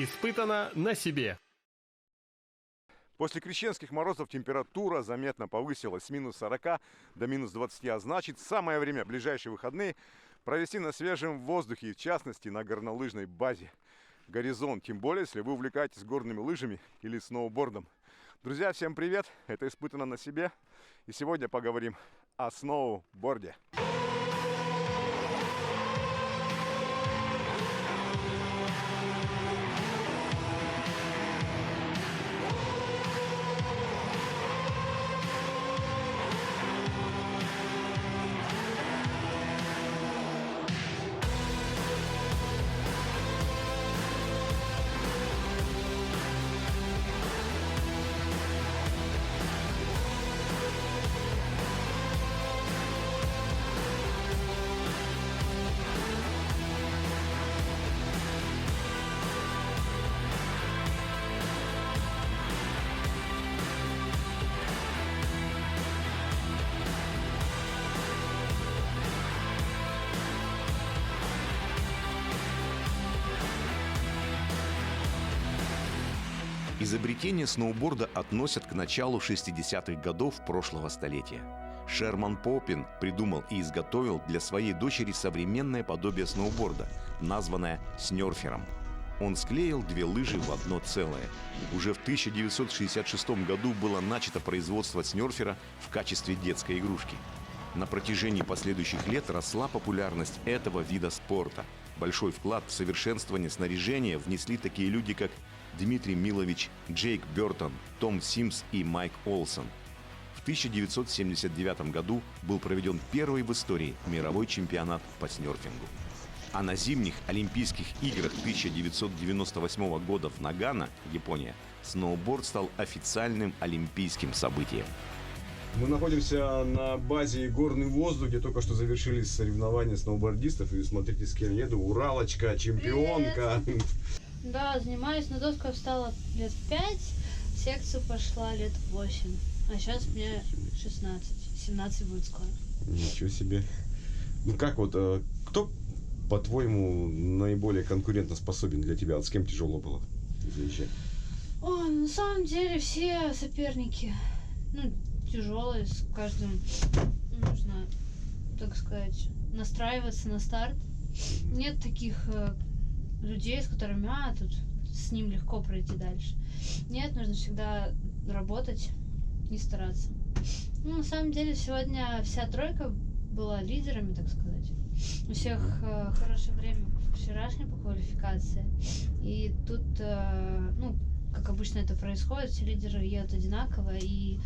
Испытано на себе. После крещенских морозов температура заметно повысилась с минус 40 до минус 20, а значит, самое время ближайшие выходные провести на свежем воздухе, и в частности на горнолыжной базе «Горизонт». Тем более, если вы увлекаетесь горными лыжами или сноубордом. Друзья, всем привет! Это «Испытано на себе». И сегодня поговорим о сноуборде. Изобретение сноуборда относят к началу 60-х годов прошлого столетия. Шерман Поппин придумал и изготовил для своей дочери современное подобие сноуборда, названное снерфером. Он склеил две лыжи в одно целое. Уже в 1966 году было начато производство снерфера в качестве детской игрушки. На протяжении последующих лет росла популярность этого вида спорта. Большой вклад в совершенствование снаряжения внесли такие люди, как Дмитрий Милович, Джейк Бертон, Том Симс и Майк Олсон. В 1979 году был проведен первый в истории мировой чемпионат по снерфингу. А на зимних Олимпийских играх 1998 года в Нагано, Япония, сноуборд стал официальным олимпийским событием. Мы находимся на базе «Горный воздух», где только что завершились соревнования сноубордистов. И смотрите, с кем еду. Уралочка, чемпионка. Привет. Да, занимаюсь, на доску встала лет 5, в секцию пошла лет 8. А сейчас мне 16, 17 будет скоро. Ничего себе. Ну как вот, кто, по-твоему, наиболее конкурентоспособен для тебя? Вот с кем тяжело было заезжать? Ой, на самом деле все соперники, тяжелые, с каждым нужно, так сказать, настраиваться на старт. Нет таких людей, с которыми, тут с ним легко пройти дальше. Нет, нужно всегда работать и стараться. На самом деле, сегодня вся тройка была лидерами, так сказать. У всех хорошее время вчерашнее по квалификации. И тут, как обычно это происходит, все лидеры едут одинаково. И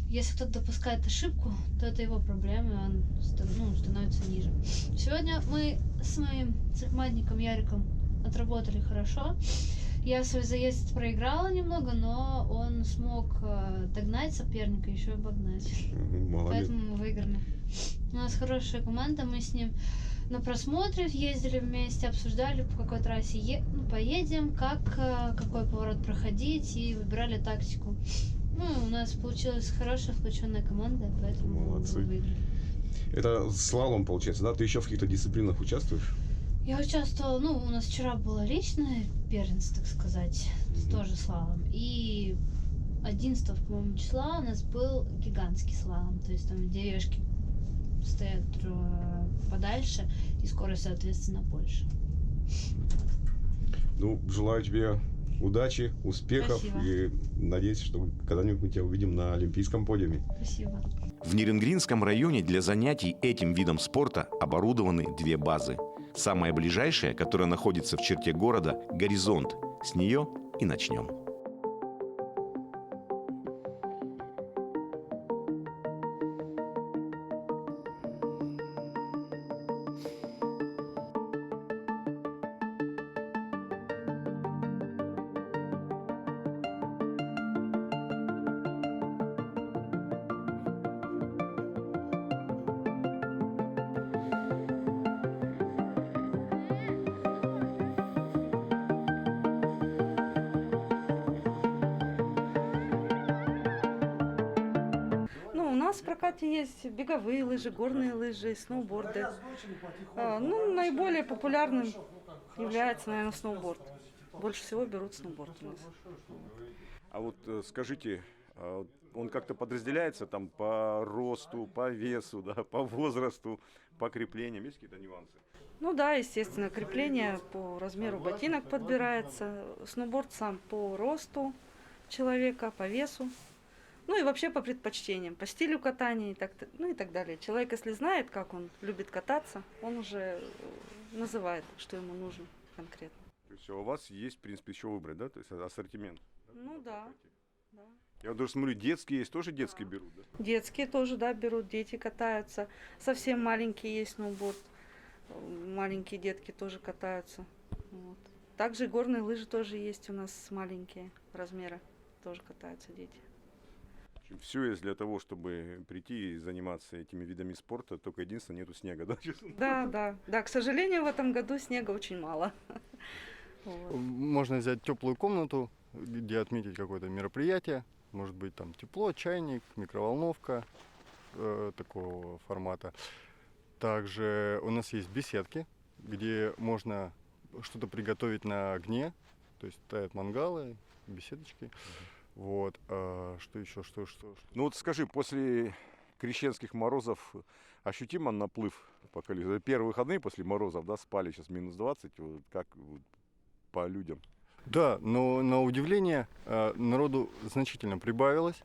если кто-то допускает ошибку, то это его проблема, и он становится ниже. Сегодня мы с моим цехматником Яриком отработали хорошо. Я свой заезд проиграла немного, но он смог догнать соперника, еще и обогнать. Молодец. Поэтому мы выиграли. У нас хорошая команда, мы с ним на просмотре ездили вместе, обсуждали, по какой трассе поедем, какой поворот проходить, и выбирали тактику. У нас получилась хорошая сплоченная команда, поэтому молодцы. Мы выиграли. Это слалом получается, да? Ты еще в каких-то дисциплинах участвуешь? Я участвовала, у нас вчера было личное первенство, так сказать, тоже слалом. И 11, по-моему, числа у нас был гигантский слалом, то есть там девушки стоят подальше и скорость, соответственно, больше. Желаю тебе удачи, успехов. Спасибо. И надеюсь, что когда-нибудь мы тебя увидим на олимпийском подиуме. Спасибо. В Нерюнгринском районе для занятий этим видом спорта оборудованы две базы. Самая ближайшая, которая находится в черте города, «Горизонт». С нее и начнем. нас в прокате есть беговые лыжи, горные лыжи, сноуборды. Наиболее популярным является, наверное, сноуборд. Больше всего берут сноуборд у нас. А вот скажите, он как-то подразделяется там по росту, по весу, да, по возрасту, по креплениям? Есть какие-то нюансы? Ну да, естественно, крепление по размеру ботинок подбирается. Сноуборд сам по росту человека, по весу. Ну и вообще по предпочтениям, по стилю катания и так далее. Человек, если знает, как он любит кататься, он уже называет, что ему нужно конкретно. То есть у вас есть, в принципе, еще выбрать, да? То есть ассортимент? Ну да. Да. Я вот даже смотрю, детские есть, тоже детские берут, да? Детские тоже, да, берут, дети катаются. Совсем маленькие есть сноуборд. Маленькие детки тоже катаются. Вот. Также и горные лыжи тоже есть у нас маленькие размеры. Тоже катаются дети. Все есть для того, чтобы прийти и заниматься этими видами спорта, только единственное, нету снега, да? честно? Да, к сожалению, в этом году снега очень мало. Вот. Можно взять теплую комнату, где отметить какое-то мероприятие. Может быть, там тепло, чайник, микроволновка такого формата. Также у нас есть беседки, где можно что-то приготовить на огне. То есть стоят мангалы, беседочки. Вот. Что еще? Что? Ну вот скажи, после крещенских морозов ощутимо наплыв по количеству? Первые выходные после морозов, да, спали сейчас минус 20, вот как вот по людям? Да, но на удивление народу значительно прибавилось.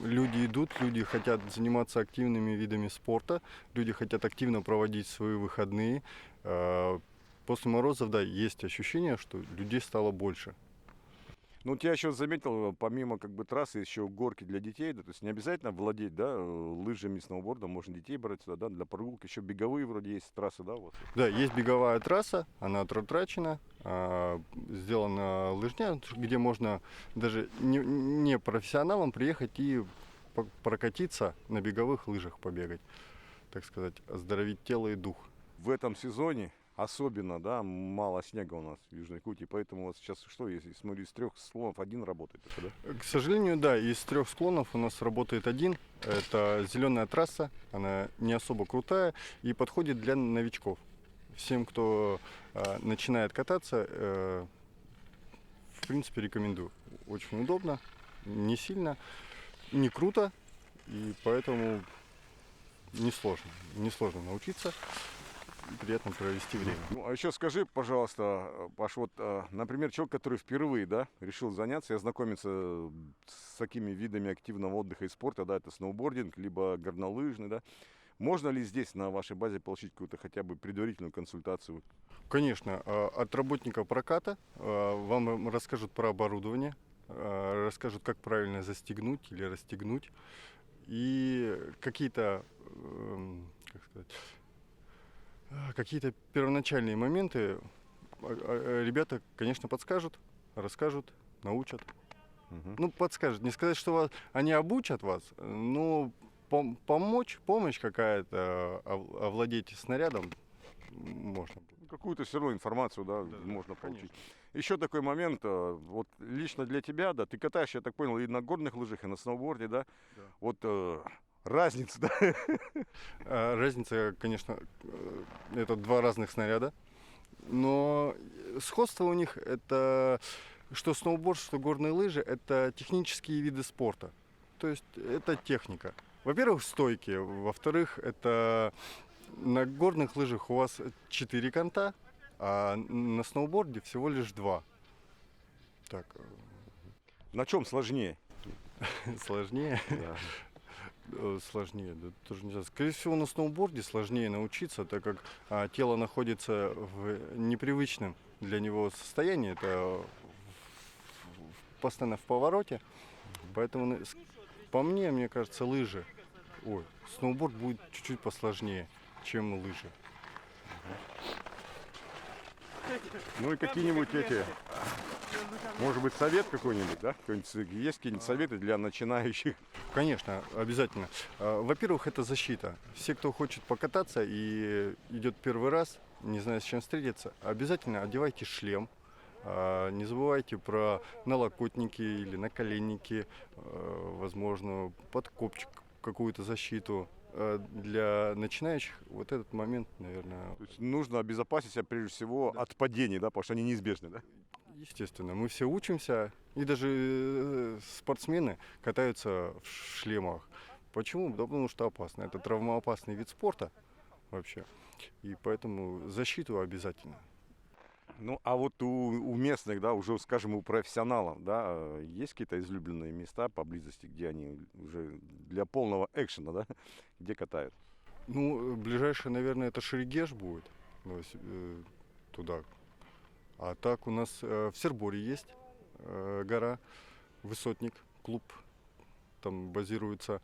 Люди идут, люди хотят заниматься активными видами спорта, люди хотят активно проводить свои выходные. После морозов, да, есть ощущение, что людей стало больше. Ну, вот я еще заметил, помимо как бы трассы, еще горки для детей, да, то есть не обязательно владеть, да, лыжами, сноубордом, можно детей брать сюда, да, для прогулки, еще беговые вроде есть трассы, да, у вас? Да, есть беговая трасса, она отратрачена, сделана лыжня, где можно даже не профессионалам приехать и прокатиться на беговых лыжах, побегать, так сказать, оздоровить тело и дух. В этом сезоне особенно, да, мало снега у нас в Южной Якутии, поэтому вот сейчас что, если смотрю, из 3 склонов один работает, это, да? К сожалению, да, из 3 склонов у нас работает один. Это зеленая трасса, она не особо крутая и подходит для новичков. Всем, кто начинает кататься, в принципе, рекомендую. Очень удобно, не сильно, не круто, и поэтому несложно научиться. Приятно провести время. Ну, а еще скажи, пожалуйста, Паш, вот, например, человек, который впервые, да, решил заняться и ознакомиться с такими видами активного отдыха и спорта, да, это сноубординг, либо горнолыжный, да, можно ли здесь на вашей базе получить какую-то хотя бы предварительную консультацию? Конечно, от работника проката вам расскажут про оборудование, расскажут, как правильно застегнуть или расстегнуть, и какие-то, как сказать, какие-то первоначальные моменты ребята, конечно, подскажут, расскажут, научат. Ну, подскажут. Не сказать, что они обучат вас, но помощь какая-то, овладеть снарядом можно. Какую-то все равно информацию, да, можно получить. Конечно. Еще такой момент, вот лично для тебя, да, ты катаешься, я так понял, и на горных лыжах, и на сноуборде, да? Да. Вот разница, да? Разница, конечно, это 2 разных снаряда, но сходство у них это, что сноуборд, что горные лыжи, это технические виды спорта, то есть это техника. Во-первых, стойки, во-вторых, это на горных лыжах у вас 4 конта, а на сноуборде всего лишь 2. Так, На чем сложнее? сложнее. Да. Сложнее, да, тоже не знаю. Скорее всего, на сноуборде сложнее научиться, так как тело находится в непривычном для него состоянии, это постоянно в повороте. Поэтому, по мне кажется, сноуборд будет чуть-чуть посложнее, чем лыжи. Ну и какие-нибудь эти, может быть, совет какой-нибудь, да? Есть какие-нибудь советы для начинающих? Конечно, обязательно. Во-первых, это защита. Все, кто хочет покататься и идет первый раз, не знаю, с чем встретиться, обязательно одевайте шлем. Не забывайте про налокотники или наколенники, возможно, подкопчик, какую-то защиту. для начинающих вот этот момент, наверное, То есть нужно обезопасить себя прежде всего от падений, да, потому что они неизбежны, да? естественно. Мы все учимся, и даже спортсмены катаются в шлемах. Почему? Да потому что опасно. Это травмоопасный вид спорта вообще. И поэтому защиту обязательно. Ну, а вот у местных, да, уже, скажем, у профессионалов, да, есть какие-то излюбленные места поблизости, где они уже для полного экшена, да, где катают? Ну, ближайшее, наверное, это Шерегеш будет, туда. А так у нас в Серборе есть гора, Высотник, клуб там базируется.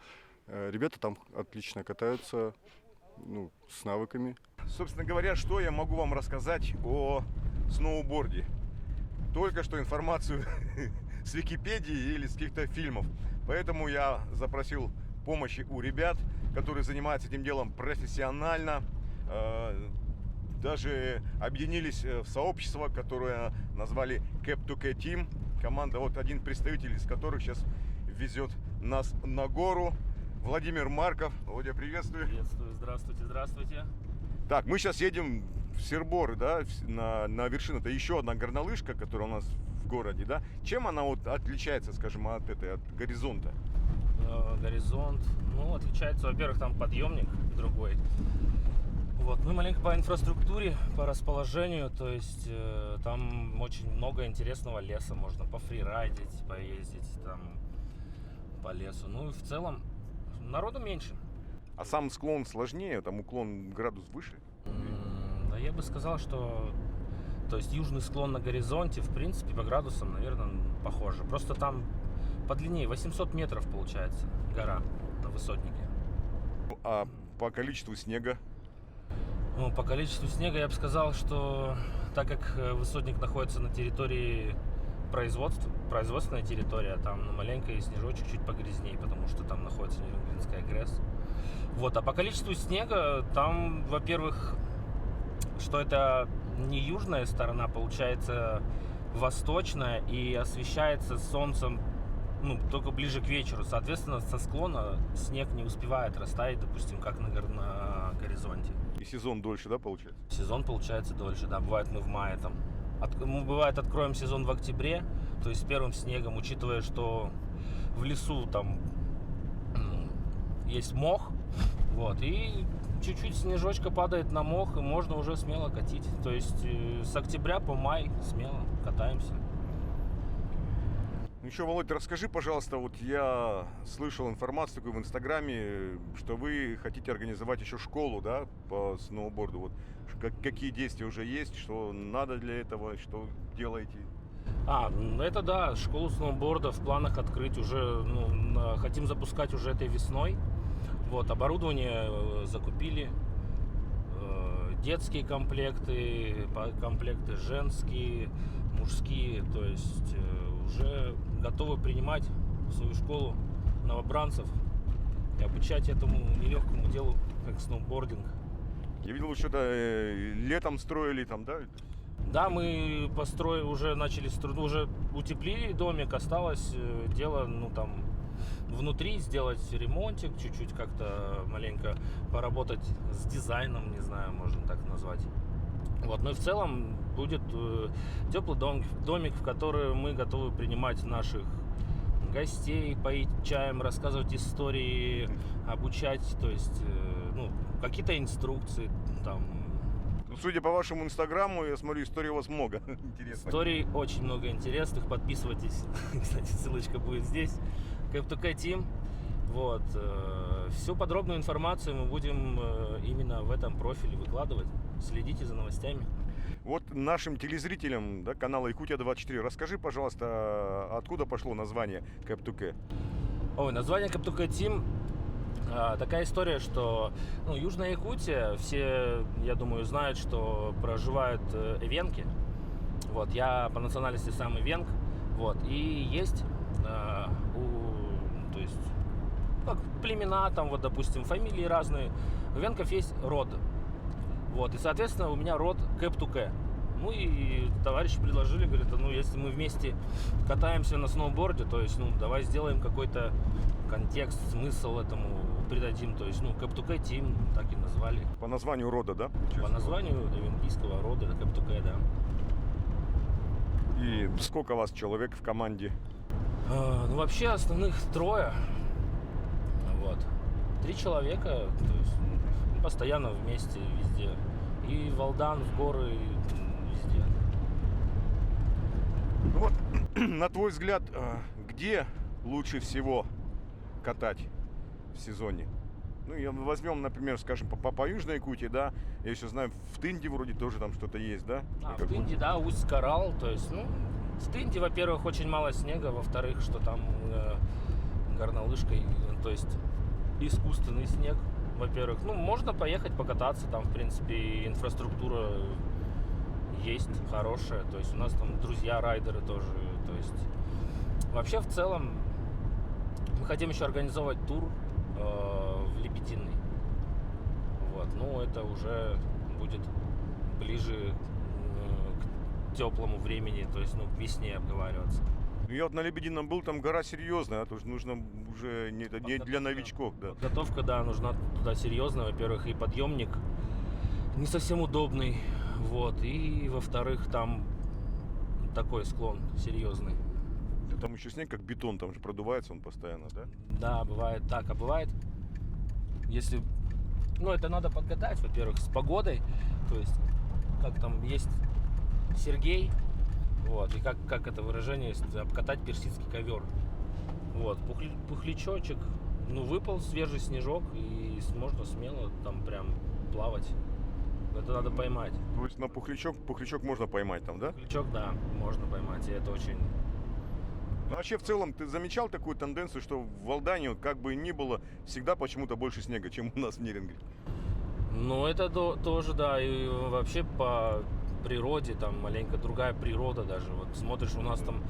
Ребята там отлично катаются, ну, с навыками. Собственно говоря, что я могу вам рассказать о сноуборде? Только что информацию с Википедии или с каких-то фильмов. Поэтому я запросил помощи у ребят, которые занимаются этим делом профессионально. Даже объединились в сообщество, которое назвали Cap2K Team. Команда, вот один представитель из которых сейчас везет нас на гору. Владимир Марков. Володя, приветствую. Приветствую, здравствуйте, здравствуйте. Так, мы сейчас едем в Сербор, да, на вершину. Это еще одна горнолыжка, которая у нас в городе, да. Чем она вот отличается, скажем, от горизонта? Горизонт, ну, отличается, во-первых, там подъемник другой. Вот, ну, маленько по инфраструктуре, по расположению, то есть там очень много интересного леса, можно пофрирайдить, поездить там по лесу. Ну и в целом народу меньше. А сам склон сложнее, там уклон градус выше? Да я бы сказал, что то есть южный склон на горизонте, в принципе, по градусам, наверное, похоже. Просто там подлиннее, 800 метров получается гора на Высотнике. А по количеству снега? Ну, по количеству снега я бы сказал, что так как Высотник находится на территории производственная территория, там маленький снежочек чуть погрязнее, потому что там находится Нюрнбергская ГРЭС. Вот, а по количеству снега там, во-первых, что это не южная сторона, получается восточная, и освещается солнцем, ну, только ближе к вечеру. Соответственно, со склона снег не успевает растаять, допустим, как на горизонте. И сезон дольше, да, получается? Сезон получается дольше, да, бывает мы в мае там. Мы, бывает, откроем сезон в октябре, то есть с первым снегом, учитывая, что в лесу там есть мох, вот, и чуть-чуть снежочка падает на мох, и можно уже смело катить. То есть с октября по май смело катаемся. Ну еще, Володь, расскажи, пожалуйста, вот я слышал информацию такую в Инстаграме, что вы хотите организовать еще школу, да, по сноуборду. Вот какие действия уже есть, что надо для этого, что делаете? Это да, школу сноуборда в планах открыть уже, ну, хотим запускать уже этой весной. Вот, оборудование закупили, детские комплекты, комплекты женские, мужские, то есть уже готовы принимать в свою школу новобранцев и обучать этому нелегкому делу, как сноубординг. Я видел, что-то летом строили там, да? Да, мы построили, уже начали уже утеплили домик, осталось дело, ну там, внутри сделать ремонтик, чуть-чуть как-то маленько поработать с дизайном, не знаю, можно так назвать. Вот, ну и в целом будет теплый домик, в который мы готовы принимать наших гостей, поить чаем, рассказывать истории, обучать, то есть, ну, какие-то инструкции там. Ну, судя по вашему инстаграму, я смотрю, историй у вас много. Интересно. Историй очень много интересных, подписывайтесь, кстати, ссылочка будет здесь. Cap2K Team. Вот. Всю подробную информацию мы будем именно в этом профиле выкладывать. Следите за новостями. Вот нашим телезрителям, да, канала Якутия-24, расскажи, пожалуйста, откуда пошло название Cap2K? Ой, название Cap2K Team такая история, что, ну, Южная Якутия, все, я думаю, знают, что проживают эвенки. Вот, я по национальности сам эвенк. Вот, и есть то есть, как племена, там, вот, допустим, фамилии разные. У эвенков есть род. Вот, и, соответственно, у меня род Cap2K. Ну и товарищи предложили, говорят, ну если мы вместе катаемся на сноуборде, то есть, ну давай сделаем какой-то контекст, смысл этому придадим, то есть, ну Cap2K Team, так и назвали. По названию рода, да? По названию олимпийского рода, Cap2K, да. И сколько вас человек в команде? Ну вообще основных 3. Вот. 3 человека, то есть постоянно вместе везде. И в Алдан, в горы, везде. Ну вот, на твой взгляд, где лучше всего катать в сезоне? Ну, возьмем, например, скажем, по Южной Якутии, да, я еще знаю, в Тынде вроде тоже там что-то есть, да? В Тынде, да, Усть-Карал, то есть, ну, в Тынде, во-первых, очень мало снега, во-вторых, что там горнолыжкой, то есть искусственный снег, во-первых. Ну, можно поехать покататься, там, в принципе, инфраструктура есть хорошая, то есть у нас там друзья-райдеры тоже, то есть вообще в целом мы хотим еще организовать тур в Лебединый. Вот, ну это уже будет ближе к теплому времени, то есть, ну, к весне обговариваться. Ну, я вот на Лебедином был, там гора серьезная, а то нужно уже не для новичков, да. Подготовка, да, нужна туда серьезная. Во-первых, и подъемник не совсем удобный, вот, и во-вторых, там такой склон серьезный. Там еще снег как бетон, там же продувается он постоянно, да? Да, бывает так, а бывает, если, ну, это надо подгадать, во-первых, с погодой, то есть, как там есть Сергей, вот, и как это выражение есть, обкатать персидский ковер. Вот, пухлячочек, ну, выпал свежий снежок, и можно смело там прям плавать. Это надо поймать. То есть на пухлячок можно поймать там, да? Пухлячок, да, можно поймать, и это очень... Ну, вообще, в целом, ты замечал такую тенденцию, что в Алдане, как бы ни было, всегда почему-то больше снега, чем у нас в Неринге? Ну, это тоже, да, и вообще по природе, там маленько другая природа даже. Вот смотришь, у нас там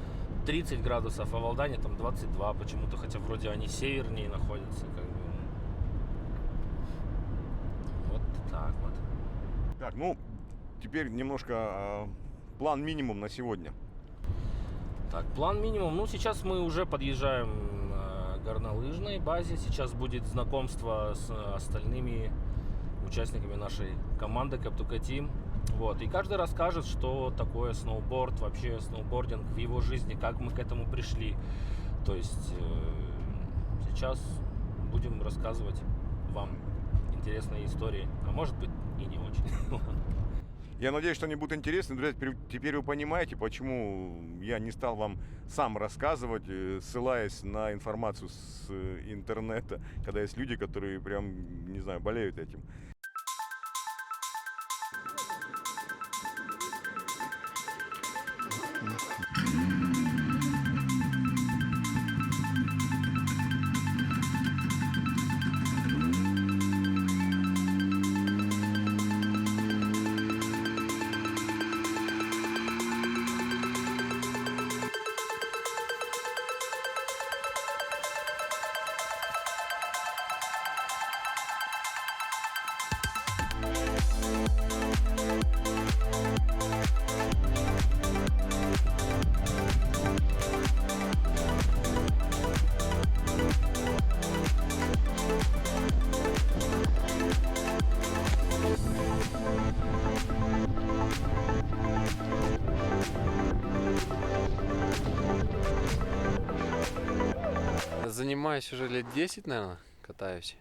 30 градусов, а в Алдане там 22 почему-то, хотя вроде они севернее находятся, как бы. Вот так вот. Так, ну, теперь немножко план минимум на сегодня. Так, план минимум. Ну, сейчас мы уже подъезжаем к горнолыжной базе. Сейчас будет знакомство с остальными участниками нашей команды Cap2K Team. Вот. И каждый расскажет, что такое сноуборд, вообще сноубординг в его жизни, как мы к этому пришли. То есть сейчас будем рассказывать вам интересные истории. А может быть и не очень. Я надеюсь, что они будут интересны. Друзья, теперь вы понимаете, почему я не стал вам сам рассказывать, ссылаясь на информацию с интернета, когда есть люди, которые прям, не знаю, болеют этим. Занимаюсь уже лет 10, наверное, катаюсь.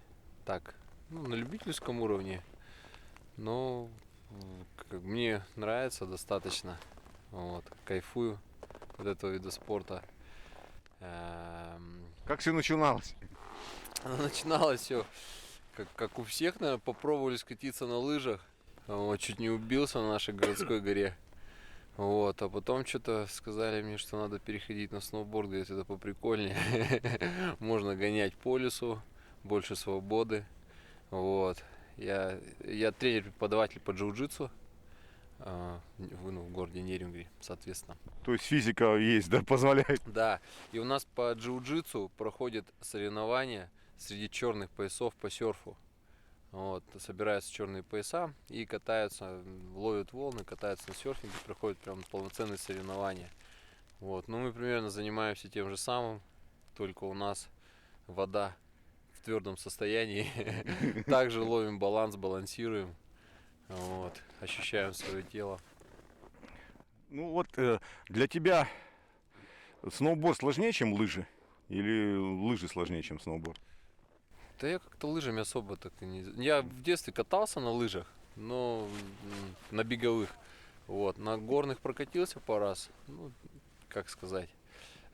Так, ну, на любительском уровне. Но как мне нравится достаточно. Вот, кайфую от этого вида спорта. Как все начиналось? Начиналось все, как у всех, наверное, попробовали скатиться на лыжах. Вот, чуть не убился на нашей городской горе. Вот, а потом что-то сказали мне, что надо переходить на сноуборд, говорит, это поприкольнее. Можно гонять по лесу, больше свободы. Вот. Я тренер-преподаватель по джиу-джитсу, в городе Нерюнгри, соответственно. То есть физика есть, да, позволяет? Да, и у нас по джиу-джитсу проходят соревнования среди черных поясов по серфу. Вот, собираются черные пояса и катаются, ловят волны, катаются на серфинге, проходят прям полноценные соревнования. Вот, ну мы примерно занимаемся тем же самым, только у нас вода в твердом состоянии. Также ловим баланс, балансируем, вот, ощущаем свое тело. Ну вот для тебя сноуборд сложнее, чем лыжи? Или лыжи сложнее, чем сноуборд? Да я как-то лыжами особо так и не... Я в детстве катался на лыжах, но на беговых. Вот. На горных прокатился пару раз. Ну, как сказать.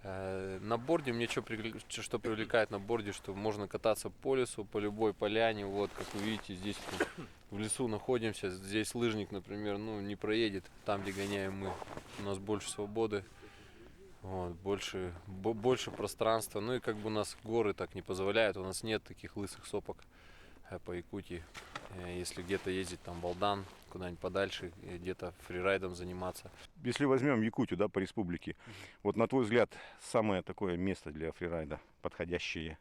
На борде мне что привлекает на борде, что можно кататься по лесу, по любой поляне. Вот, как вы видите, здесь в лесу находимся. Здесь лыжник, например, ну, не проедет там, где гоняем мы. У нас больше свободы. Вот, больше пространства. Ну и как бы у нас горы так не позволяют. У нас нет таких лысых сопок по Якутии. Если где-то ездить там в Алдан, куда-нибудь подальше, где-то фрирайдом заниматься. Если возьмем Якутию, да, по республике, вот на твой взгляд, самое такое место для фрирайда, подходящее?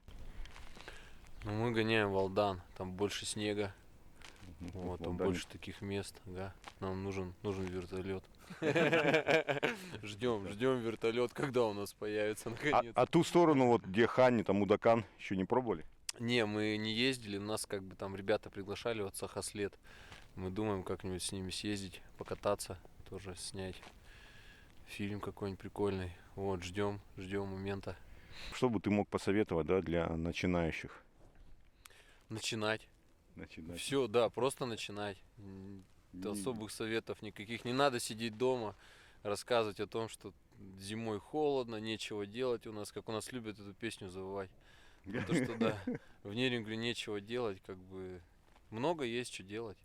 Ну, мы гоняем в Алдан, там больше снега. Вот, там Алдане. больше таких мест, да. Нам нужен вертолет. Ждем вертолет, когда у нас появится наконец. А ту сторону, вот где Ханни, там Удакан, еще не пробовали? Не, мы не ездили, нас как бы там ребята приглашали, вот Сахаслед. Мы думаем как-нибудь с ними съездить, покататься, тоже снять фильм какой-нибудь прикольный. Вот, ждем момента. Что бы ты мог посоветовать, да, для начинающих? Начинать. Все, да, просто начинать. Особых советов никаких. Не надо сидеть дома, рассказывать о том, что зимой холодно, нечего делать у нас, как у нас любят эту песню завывать. То, что да, в Нерюнгри нечего делать, как бы много есть что делать.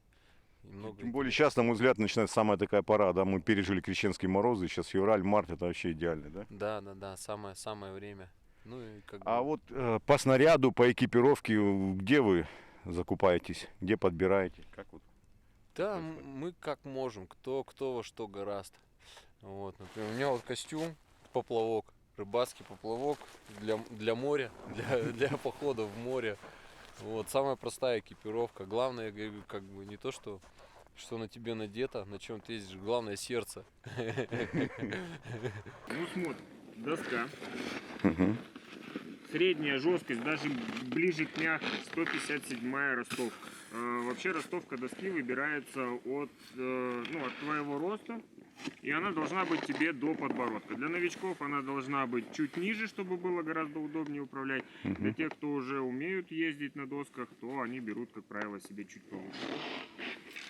И много Тем более сейчас, на мой взгляд, начинается самая такая пора, да, мы пережили крещенские морозы, сейчас февраль, март, это вообще идеально, да? Да, самое время. Ну и как А бы... вот по снаряду, по экипировке, где вы закупаетесь, где подбираете? Как вот? Да, мы как можем, кто во что гораст. Вот, например, у меня вот костюм, поплавок, рыбацкий поплавок для моря, для похода в море. Вот, самая простая экипировка. Главное, я говорю, как бы не то, что на тебе надето, на чем ты ездишь, главное сердце. Ну смотри, доска. Средняя жесткость, даже ближе к мягкой, 157-я ростовка. Вообще ростовка доски выбирается от твоего роста, и она должна быть тебе до подбородка. Для новичков она должна быть чуть ниже, чтобы было гораздо удобнее управлять. Для тех, кто уже умеют ездить на досках, то они берут, как правило, себе чуть повыше.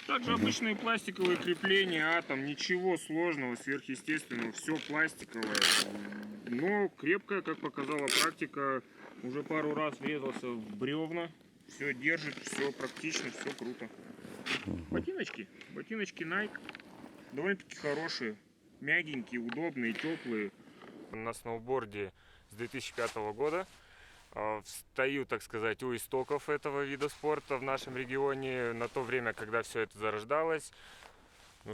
Также обычные пластиковые крепления, атом, ничего сложного, сверхъестественного, все пластиковое. Но крепкая, как показала практика, уже пару раз врезался в бревна, все держит, все практично, все круто. Ботиночки Nike, довольно-таки хорошие, мягенькие, удобные, теплые. На сноуборде с 2005 года. Стою, так сказать, у истоков этого вида спорта в нашем регионе. На то время, когда все это зарождалось,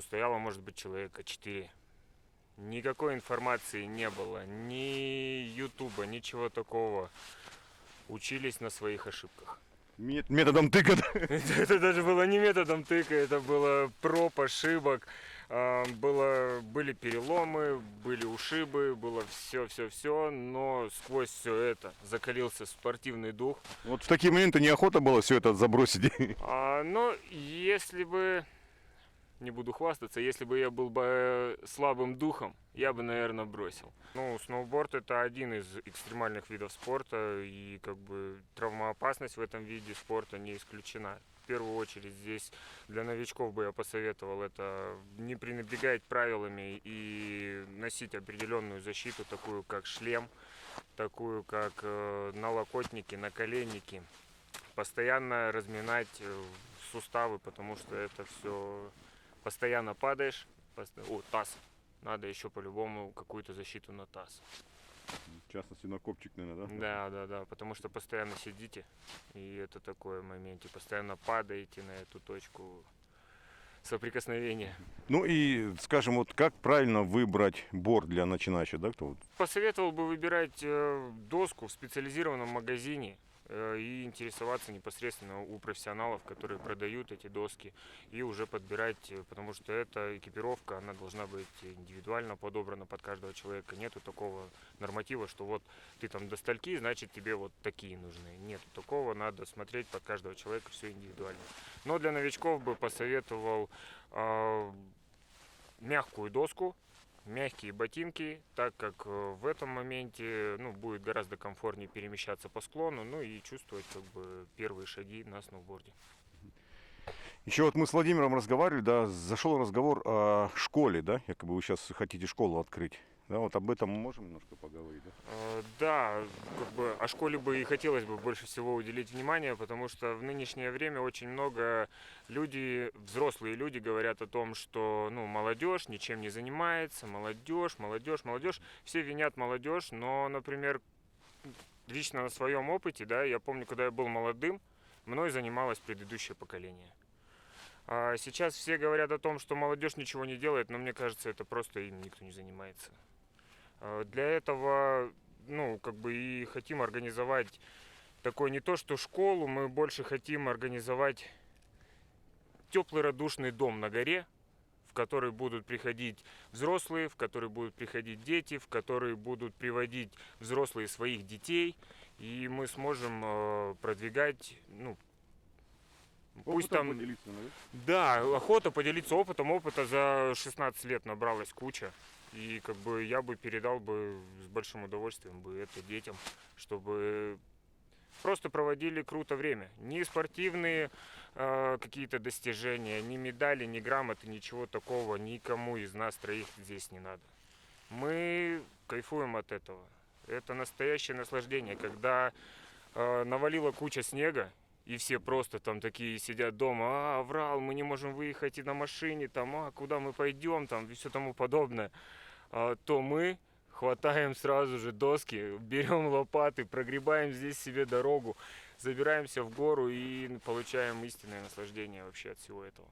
стояло, может быть, человека 4. Никакой информации не было, ни ютуба, ничего такого. Учились на своих ошибках. Методом тыка. Это даже было не методом тыка, это было проб, ошибок. Были переломы, были ушибы, было все, но сквозь все это закалился спортивный дух. Вот в такие моменты неохота было все это забросить. Но если бы, не буду хвастаться, если бы я был бы слабым духом, я бы, наверное, бросил. Сноуборд — это один из экстремальных видов спорта, и как бы травмоопасность в этом виде спорта не исключена. В первую очередь здесь для новичков бы я посоветовал это не пренебрегать правилами и носить определенную защиту, такую как шлем, такую как налокотники, наколенники. Постоянно разминать суставы, потому что это все постоянно падаешь. Таз. Надо еще по-любому какую-то защиту на таз. В частности, на копчик, наверное, да? Да, потому что постоянно сидите, и это такое в моменте, постоянно падаете на эту точку соприкосновения. Ну и, скажем, вот как правильно выбрать борд для начинающих, да? Посоветовал бы выбирать доску в специализированном магазине. и интересоваться непосредственно у профессионалов, которые продают эти доски, и уже подбирать, потому что эта экипировка, она должна быть индивидуально подобрана под каждого человека. Нету такого норматива, что вот ты там до стальки, значит тебе вот такие нужны. Нету такого, надо смотреть под каждого человека, все индивидуально. Но для новичков бы посоветовал мягкую доску, мягкие ботинки, так как в этом моменте будет гораздо комфортнее перемещаться по склону, ну и чувствовать как бы первые шаги на сноуборде. Еще вот мы с Владимиром разговаривали, да, зашел разговор о школе, да, якобы вы сейчас хотите школу открыть. Да, вот об этом мы можем немножко поговорить, да? Да, как бы о школе бы и хотелось бы больше всего уделить внимание, потому что в нынешнее время очень много взрослые люди говорят о том, что молодежь ничем не занимается, молодежь. Все винят молодежь, но, например, лично на своем опыте, да, я помню, когда я был молодым, мной занималось предыдущее поколение. А сейчас все говорят о том, что молодежь ничего не делает, но мне кажется, это просто им никто не занимается. Для этого, и хотим организовать такой не то что школу, мы больше хотим организовать теплый радушный дом на горе, в который будут приходить взрослые, в который будут приходить дети, в который будут приводить взрослые своих детей, и мы сможем продвигать, пусть там... Поделиться, Да, охота поделиться опытом. Опыта за 16 лет набралась куча. И как бы я бы передал бы с большим удовольствием бы это детям, чтобы просто проводили круто время. Ни спортивные какие-то достижения, ни медали, ни грамоты, ничего такого никому из нас троих здесь не надо. Мы кайфуем от этого. Это настоящее наслаждение, когда навалила куча снега, и все просто там такие сидят дома, оврал, мы не можем выехать и на машине, там, куда мы пойдем, там, и все тому подобное. То мы хватаем сразу же доски, берем лопаты, прогребаем здесь себе дорогу, забираемся в гору и получаем истинное наслаждение вообще от всего этого.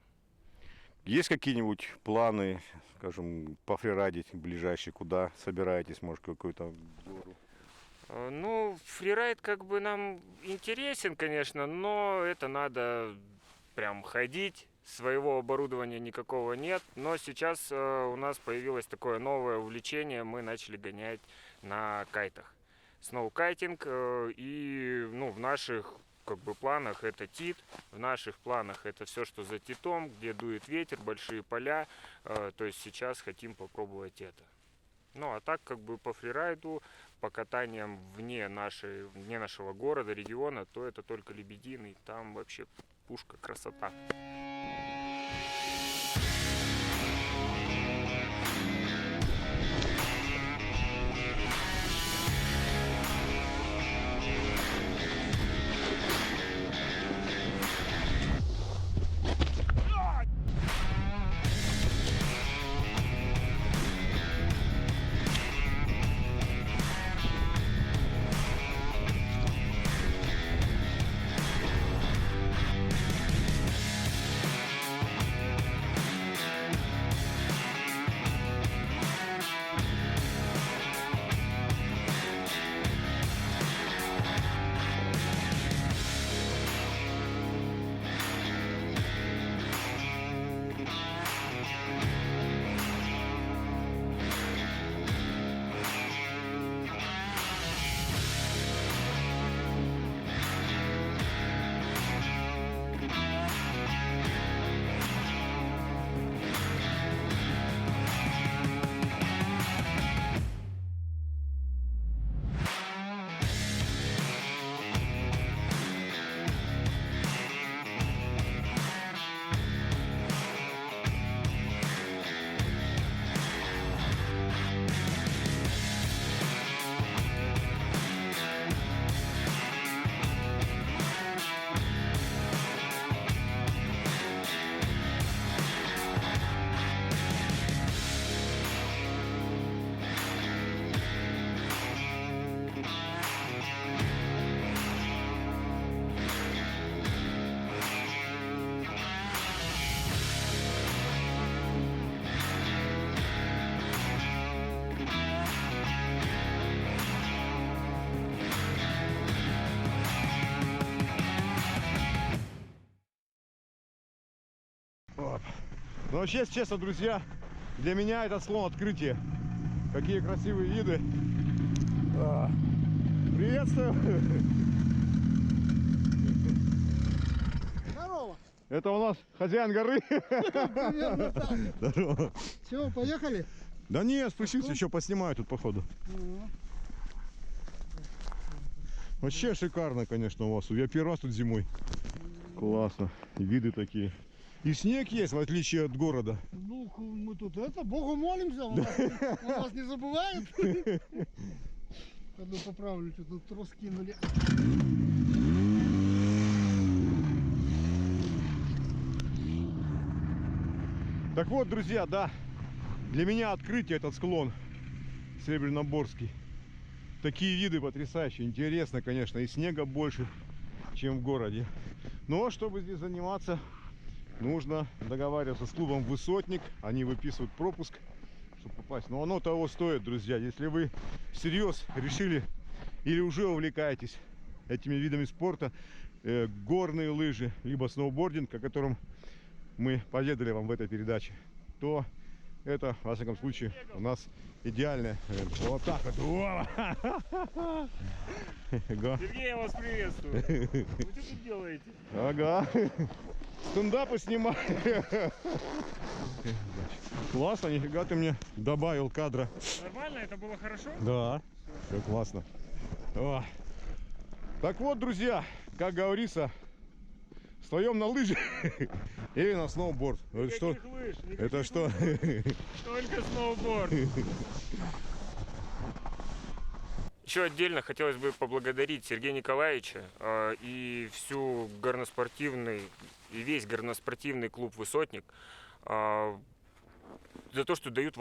Есть какие-нибудь планы, скажем, пофрирайдить ближайшие, куда собираетесь, может, какую-то гору? Фрирайд как бы нам интересен, конечно, но это надо прям ходить. Своего оборудования никакого нет, но сейчас у нас появилось такое новое увлечение, мы начали гонять на кайтах. Сноукайтинг, и в наших как бы планах это ТИТ, в наших планах это все, что за ТИТом, где дует ветер, большие поля, то есть сейчас хотим попробовать это. А так как бы по фрирайду, по катаниям вне нашего города, региона, то это только Лебединый, там вообще пушка, красота. Оп. Ну, вообще, если честно, друзья, для меня этот склон открытие. Какие красивые виды. Приветствую. Здорово. Это у нас хозяин горы. Примерно так. Здорово. Все, поехали? Да не, спущусь, еще поснимаю тут, походу. Вообще шикарно, конечно, у вас. Я первый раз тут зимой. Классно. И виды такие. И снег есть, в отличие от города. Ну, мы тут Богу молимся, он нас не забывает. Пойду поправлю, что тут трос кинули. Так вот, друзья, да, для меня открытие этот склон Серебряноборский. Такие виды потрясающие, интересно, конечно, и снега больше, чем в городе. Но чтобы здесь заниматься, нужно договариваться с клубом «Высотник». Они выписывают пропуск, чтобы попасть. Но оно того стоит, друзья. Если вы всерьез решили или уже увлекаетесь этими видами спорта, горные лыжи, либо сноубординг, о котором мы поведали вам в этой передаче, то это, во всяком случае, у нас идеальное. Вот так вот. Сергей, я вас приветствую. Вы что тут делаете? Ага. Стендапы снимаю. Классно, нифига ты мне добавил кадра. Нормально? Это было хорошо? Да, все классно. О. Так вот, друзья, как говорится, встаем на лыжи или на сноуборд. Это что? Лыж, Это что? Только сноуборд. Еще отдельно хотелось бы поблагодарить Сергея Николаевича и всю горноспортивный и весь горноспортивный клуб «Высотник» за то, что дают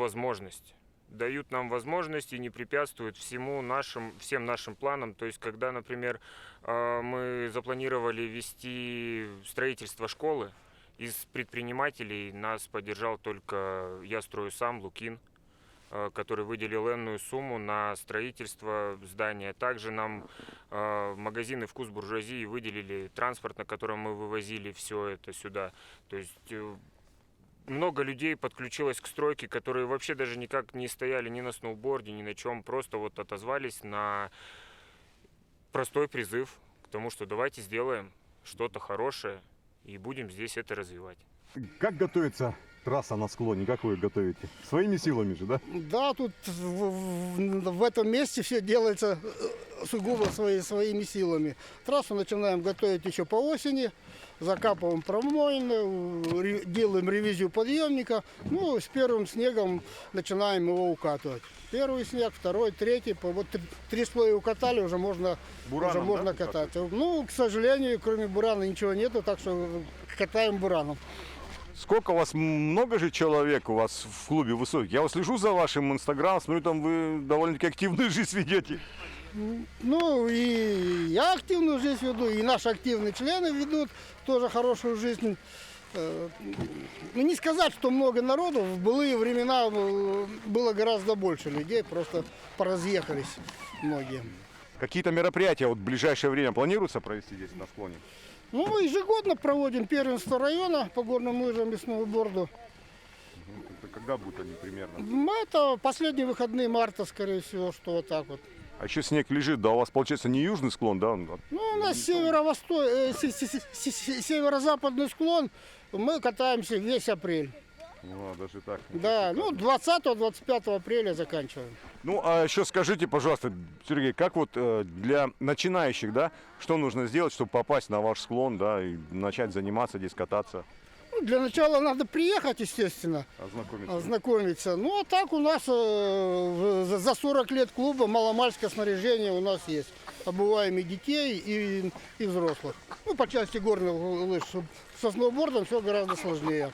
нам возможность и не препятствуют всем нашим планам. То есть, когда, например, мы запланировали вести строительство школы, из предпринимателей нас поддержал только «Я строю сам» Лукин, который выделил энную сумму на строительство здания. Также нам магазины «Вкус буржуазии» выделили транспорт, на котором мы вывозили все это сюда. То есть много людей подключилось к стройке, которые вообще даже никак не стояли ни на сноуборде, ни на чем, просто вот отозвались на простой призыв к тому, что давайте сделаем что-то хорошее и будем здесь это развивать. Как готовится трасса на склоне? Как вы ее готовите? Своими силами же, да? Да, тут в этом месте все делается сугубо своими силами. Трассу начинаем готовить еще по осени. Закапываем промоины, делаем ревизию подъемника. Ну, с первым снегом начинаем его укатывать. Первый снег, второй, третий. Вот 3 слоя укатали, уже можно, Бураном, да, катать. Ну, к сожалению, кроме бурана ничего нету, так что катаем бураном. Сколько у вас, много же человек у вас в клубе «Высотник»? Я вот слежу за вашим инстаграм, смотрю, там вы довольно-таки активную жизнь ведете. Ну, и я активную жизнь веду, и наши активные члены ведут тоже хорошую жизнь. Ну, не сказать, что много народу, в былые времена было гораздо больше людей, просто поразъехались многие. Какие-то мероприятия вот в ближайшее время планируется провести здесь на склоне? Ну, мы ежегодно проводим первенство района по горным лыжам и сноуборду. Когда будут они примерно? Это последние выходные марта, скорее всего, что вот так вот. А еще снег лежит, да, у вас получается не южный склон, да? Ну, у нас северо-западный склон, мы катаемся весь апрель. Ну, даже так. Да, ну 20-25 апреля заканчиваем. Ну, а еще скажите, пожалуйста, Сергей, как вот для начинающих, да, что нужно сделать, чтобы попасть на ваш склон, да, и начать заниматься здесь, кататься? Ну, для начала надо приехать, естественно, ознакомиться. Ну, а так у нас за 40 лет клуба маломальское снаряжение у нас есть. Обуваем и детей, и взрослых. Ну, по части горных лыж. Со сноубордом все гораздо сложнее.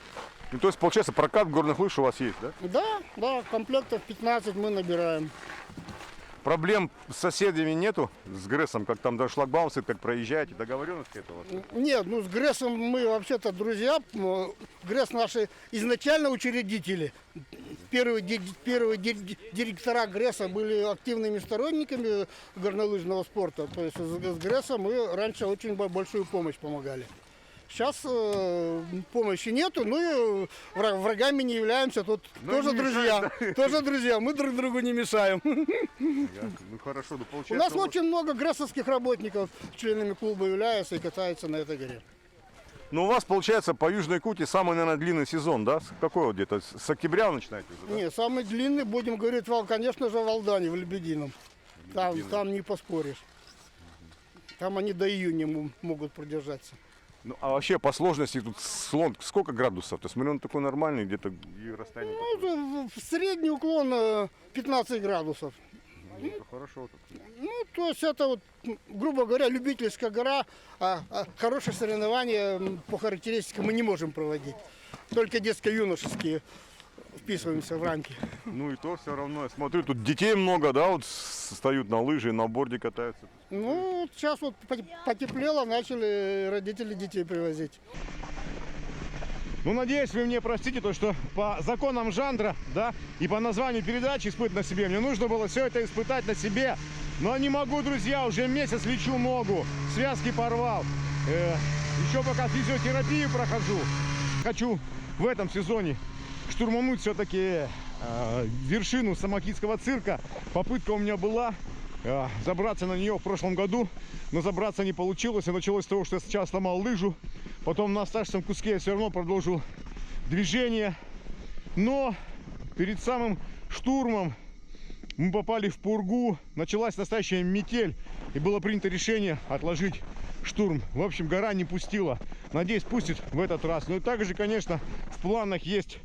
Ну, то есть, получается, прокат горных лыж у вас есть, да? Да, комплектов 15 мы набираем. Проблем с соседями нету? С ГРЭСом, как там даже шлагбаум стоит, как проезжаете, договоренности этого? Нет, ну с ГРЭСом мы вообще-то друзья. ГРЭС наши изначально учредители. Первые директора ГРЭСа были активными сторонниками горнолыжного спорта. То есть с ГРЭСом мы раньше очень большую помощь помогали. Сейчас помощи нету, ну и врагами не являемся. Тут Но тоже не друзья. мешает, Тоже друзья. Мы друг другу не мешаем. Ну хорошо, ну У получается... нас вот- очень много грэсовских работников членами клуба являются и катаются на этой горе. Ну у вас получается по Южной Кути самый, наверное, длинный сезон, да? Какой вот где-то? С октября вы начинаете уже, да? Не, самый длинный, будем говорить, конечно же, в Алдане, в Лебедином. Там не поспоришь. Там они до июня могут продержаться. Ну, а вообще по сложности тут слон сколько градусов? То есть, смотрю, он такой нормальный, где-то и расстояние. Ну, средний уклон 15 градусов. Ну, это хорошо. Ну, то есть это вот, грубо говоря, любительская гора, а хорошие соревнования по характеристикам мы не можем проводить. Только детско-юношеские вписываемся в рамки. Ну и то все равно. Я смотрю, тут детей много, да, вот встают на лыжи, на борде катаются. Ну, сейчас вот потеплело, начали родители детей привозить. Ну, надеюсь, вы мне простите то, что по законам жанра, да, и по названию передачи «Испытать на себе» мне нужно было все это испытать на себе. Но не могу, друзья, уже месяц лечу ногу, связки порвал. Еще пока физиотерапию прохожу. Хочу в этом сезоне штурмануть все-таки вершину Самокитского цирка. Попытка у меня была забраться на нее в прошлом году, но забраться не получилось. И началось с того, что я сначала сломал лыжу, потом на оставшемся куске я все равно продолжил движение. Но перед самым штурмом мы попали в пургу, началась настоящая метель, и было принято решение отложить штурм. В общем, гора не пустила. Надеюсь, пустит в этот раз. Ну и также, конечно, в планах есть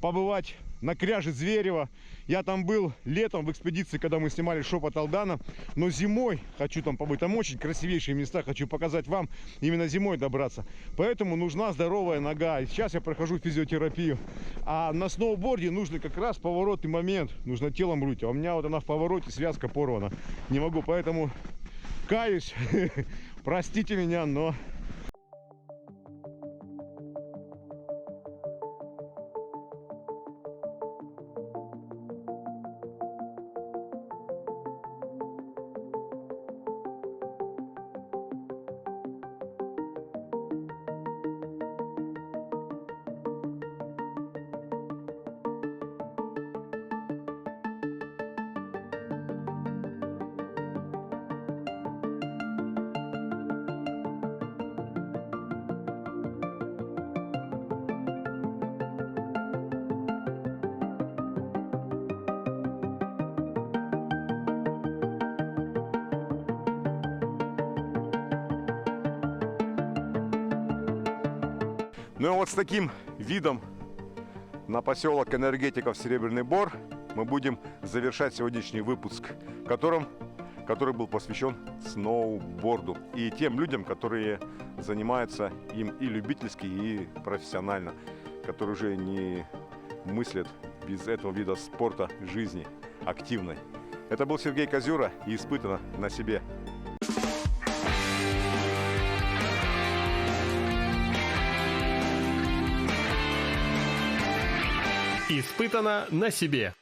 побывать на кряже Зверева. Я там был летом в экспедиции, когда мы снимали «Шепот Алдана», но зимой хочу там побыть. Там очень красивейшие места, хочу показать вам, именно зимой добраться. Поэтому нужна здоровая нога. И сейчас я прохожу физиотерапию. А на сноуборде нужно как раз поворотный момент. Нужно телом рулить. А у меня вот она в повороте, связка порвана. Не могу, поэтому каюсь. Простите меня, но... Ну и вот с таким видом на поселок энергетиков Серебряный Бор мы будем завершать сегодняшний выпуск, который был посвящен сноуборду и тем людям, которые занимаются им и любительски, и профессионально, которые уже не мыслят без этого вида спорта жизни активной. Это был Сергей Козюра и «Испытано на себе». Испытано на себе.